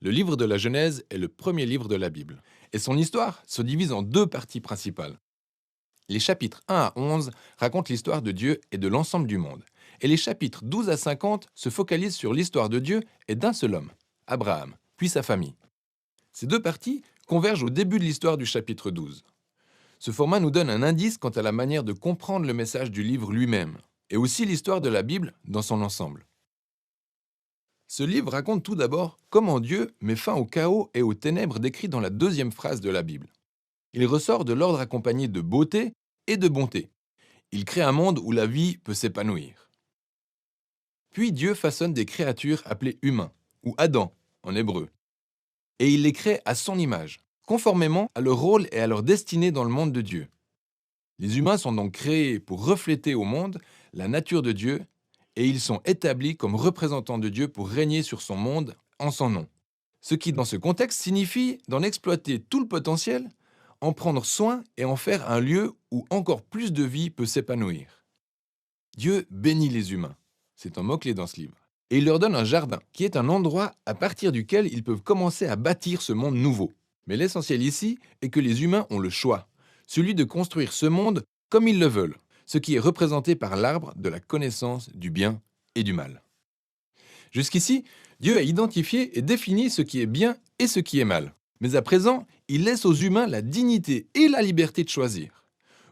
Le livre de la Genèse est le premier livre de la Bible, et son histoire se divise en deux parties principales. Les chapitres 1 à 11 racontent l'histoire de Dieu et de l'ensemble du monde, et les chapitres 12 à 50 se focalisent sur l'histoire de Dieu et d'un seul homme, Abraham, puis sa famille. Ces deux parties convergent au début de l'histoire du chapitre 12. Ce format nous donne un indice quant à la manière de comprendre le message du livre lui-même, et aussi l'histoire de la Bible dans son ensemble. Ce livre raconte tout d'abord comment Dieu met fin au chaos et aux ténèbres décrits dans la deuxième phrase de la Bible. Il ressort de l'ordre accompagné de beauté et de bonté. Il crée un monde où la vie peut s'épanouir. Puis Dieu façonne des créatures appelées humains, ou Adam en hébreu, et il les crée à son image, conformément à leur rôle et à leur destinée dans le monde de Dieu. Les humains sont donc créés pour refléter au monde la nature de Dieu, et ils sont établis comme représentants de Dieu pour régner sur son monde en son nom. Ce qui, dans ce contexte, signifie d'en exploiter tout le potentiel, en prendre soin et en faire un lieu où encore plus de vie peut s'épanouir. Dieu bénit les humains. C'est un mot-clé dans ce livre. Et il leur donne un jardin, qui est un endroit à partir duquel ils peuvent commencer à bâtir ce monde nouveau. Mais l'essentiel ici est que les humains ont le choix, celui de construire ce monde comme ils le veulent, ce qui est représenté par l'arbre de la connaissance du bien et du mal. Jusqu'ici, Dieu a identifié et défini ce qui est bien et ce qui est mal. Mais à présent, il laisse aux humains la dignité et la liberté de choisir.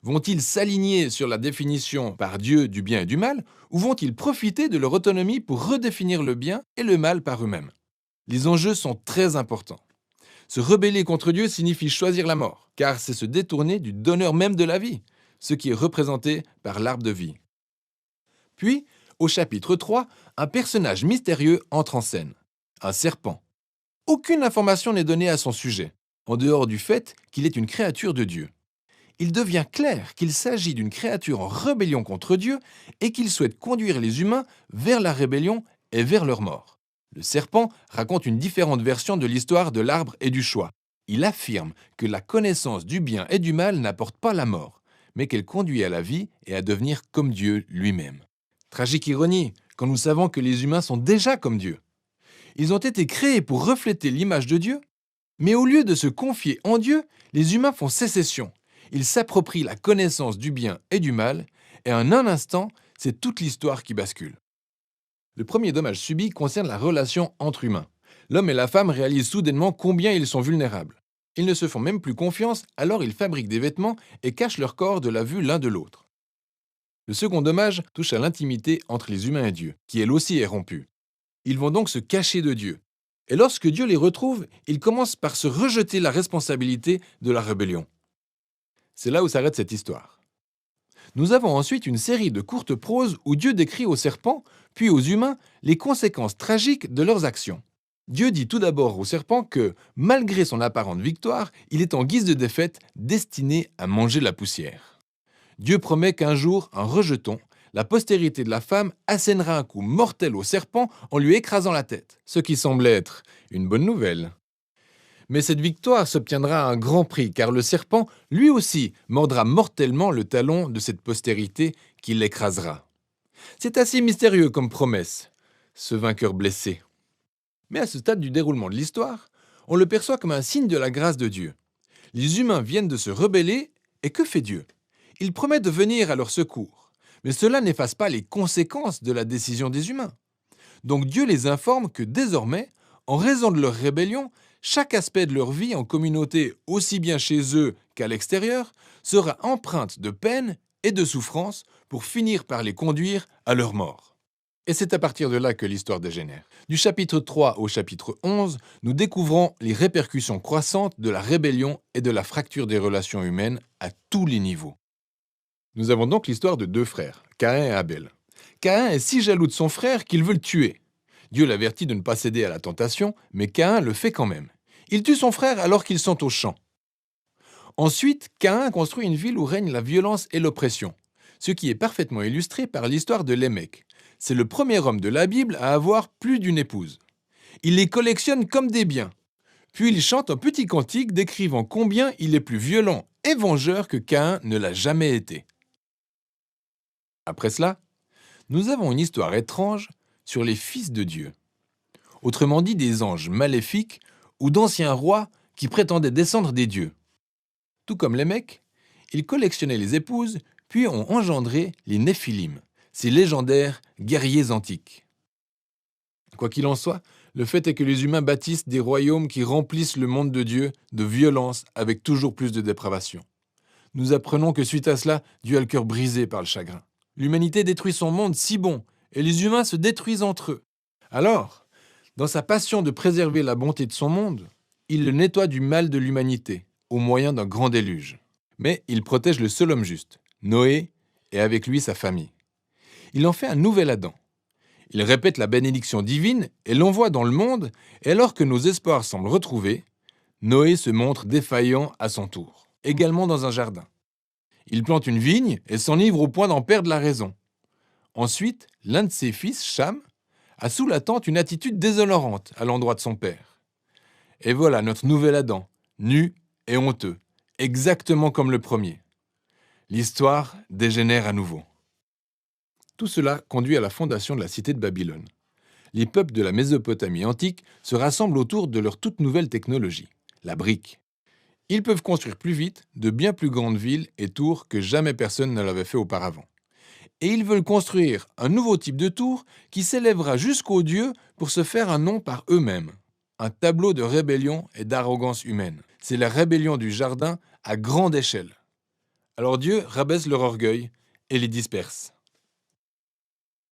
Vont-ils s'aligner sur la définition par Dieu du bien et du mal, ou vont-ils profiter de leur autonomie pour redéfinir le bien et le mal par eux-mêmes? Les enjeux sont très importants. Se rebeller contre Dieu signifie choisir la mort, car c'est se détourner du donneur même de la vie, ce qui est représenté par l'arbre de vie. Puis, au chapitre 3, un personnage mystérieux entre en scène, un serpent. Aucune information n'est donnée à son sujet, en dehors du fait qu'il est une créature de Dieu. Il devient clair qu'il s'agit d'une créature en rébellion contre Dieu et qu'il souhaite conduire les humains vers la rébellion et vers leur mort. Le serpent raconte une différente version de l'histoire de l'arbre et du choix. Il affirme que la connaissance du bien et du mal n'apporte pas la mort, mais qu'elle conduit à la vie et à devenir comme Dieu lui-même. Tragique ironie, quand nous savons que les humains sont déjà comme Dieu. Ils ont été créés pour refléter l'image de Dieu, mais au lieu de se confier en Dieu, les humains font sécession. Ils s'approprient la connaissance du bien et du mal, et en un instant, c'est toute l'histoire qui bascule. Le premier dommage subi concerne la relation entre humains. L'homme et la femme réalisent soudainement combien ils sont vulnérables. Ils ne se font même plus confiance, alors ils fabriquent des vêtements et cachent leur corps de la vue l'un de l'autre. Le second dommage touche à l'intimité entre les humains et Dieu, qui elle aussi est rompue. Ils vont donc se cacher de Dieu. Et lorsque Dieu les retrouve, ils commencent par se rejeter la responsabilité de la rébellion. C'est là où s'arrête cette histoire. Nous avons ensuite une série de courtes proses où Dieu décrit aux serpents, puis aux humains, les conséquences tragiques de leurs actions. Dieu dit tout d'abord au serpent que, malgré son apparente victoire, il est en guise de défaite destiné à manger la poussière. Dieu promet qu'un jour, en rejeton, la postérité de la femme assénera un coup mortel au serpent en lui écrasant la tête, ce qui semble être une bonne nouvelle. Mais cette victoire s'obtiendra à un grand prix, car le serpent, lui aussi, mordra mortellement le talon de cette postérité qui l'écrasera. C'est assez mystérieux comme promesse, ce vainqueur blessé. Mais à ce stade du déroulement de l'histoire, on le perçoit comme un signe de la grâce de Dieu. Les humains viennent de se rebeller, et que fait Dieu? Il promet de venir à leur secours. Mais cela n'efface pas les conséquences de la décision des humains. Donc Dieu les informe que désormais, en raison de leur rébellion, chaque aspect de leur vie en communauté, aussi bien chez eux qu'à l'extérieur, sera empreinte de peine et de souffrance pour finir par les conduire à leur mort. Et c'est à partir de là que l'histoire dégénère. Du chapitre 3 au chapitre 11, nous découvrons les répercussions croissantes de la rébellion et de la fracture des relations humaines à tous les niveaux. Nous avons donc l'histoire de deux frères, Caïn et Abel. Caïn est si jaloux de son frère qu'il veut le tuer. Dieu l'avertit de ne pas céder à la tentation, mais Caïn le fait quand même. Il tue son frère alors qu'ils sont au champ. Ensuite, Caïn construit une ville où règne la violence et l'oppression, ce qui est parfaitement illustré par l'histoire de Lémec. C'est le premier homme de la Bible à avoir plus d'une épouse. Il les collectionne comme des biens. Puis il chante un petit cantique décrivant combien il est plus violent et vengeur que Caïn ne l'a jamais été. Après cela, nous avons une histoire étrange sur les fils de Dieu. autrement dit des anges maléfiques ou d'anciens rois qui prétendaient descendre des dieux. Tout comme les mecs, ils collectionnaient les épouses, puis ont engendré les Néphilim, ces légendaires guerriers antiques. Quoi qu'il en soit, le fait est que les humains bâtissent des royaumes qui remplissent le monde de Dieu de violence avec toujours plus de dépravation. Nous apprenons que suite à cela, Dieu a le cœur brisé par le chagrin. L'humanité détruit son monde si bon, et les humains se détruisent entre eux. Alors, dans sa passion de préserver la bonté de son monde, il le nettoie du mal de l'humanité, au moyen d'un grand déluge. Mais il protège le seul homme juste, Noé, et avec lui sa famille. Il en fait un nouvel Adam. Il répète la bénédiction divine et l'envoie dans le monde, et alors que nos espoirs semblent retrouvés, Noé se montre défaillant à son tour, également dans un jardin. Il plante une vigne et s'enivre au point d'en perdre la raison. Ensuite, l'un de ses fils, Cham, a sous la tente une attitude déshonorante à l'endroit de son père. Et voilà notre nouvel Adam, nu et honteux, exactement comme le premier. L'histoire dégénère à nouveau. Tout cela conduit à la fondation de la cité de Babylone. Les peuples de la Mésopotamie antique se rassemblent autour de leur toute nouvelle technologie, la brique. Ils peuvent construire plus vite de bien plus grandes villes et tours que jamais personne ne l'avait fait auparavant. Et ils veulent construire un nouveau type de tour qui s'élèvera jusqu'aux dieux pour se faire un nom par eux-mêmes. Un tableau de rébellion et d'arrogance humaine. C'est la rébellion du jardin à grande échelle. Alors Dieu rabaisse leur orgueil et les disperse.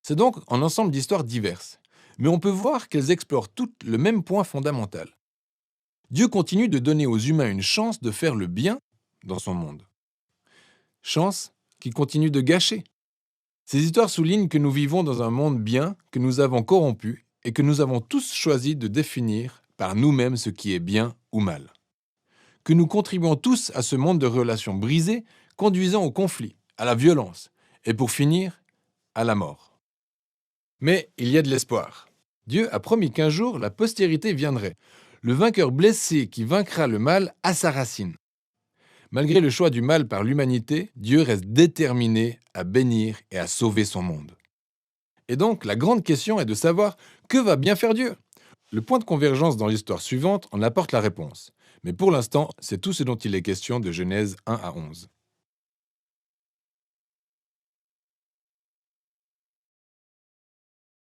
C'est donc un ensemble d'histoires diverses, mais on peut voir qu'elles explorent toutes le même point fondamental. Dieu continue de donner aux humains une chance de faire le bien dans son monde. Chance qu'il continue de gâcher. Ces histoires soulignent que nous vivons dans un monde bien que nous avons corrompu et que nous avons tous choisi de définir par nous-mêmes ce qui est bien ou mal. Que nous contribuons tous à ce monde de relations brisées, conduisant au conflit, à la violence, et pour finir, à la mort. Mais il y a de l'espoir. Dieu a promis qu'un jour, la postérité viendrait. Le vainqueur blessé qui vaincra le mal à sa racine. Malgré le choix du mal par l'humanité, Dieu reste déterminé à bénir et à sauver son monde. Et donc, la grande question est de savoir que va bien faire Dieu. Le point de convergence dans l'histoire suivante en apporte la réponse. Mais pour l'instant, c'est tout ce dont il est question de Genèse 1 à 11.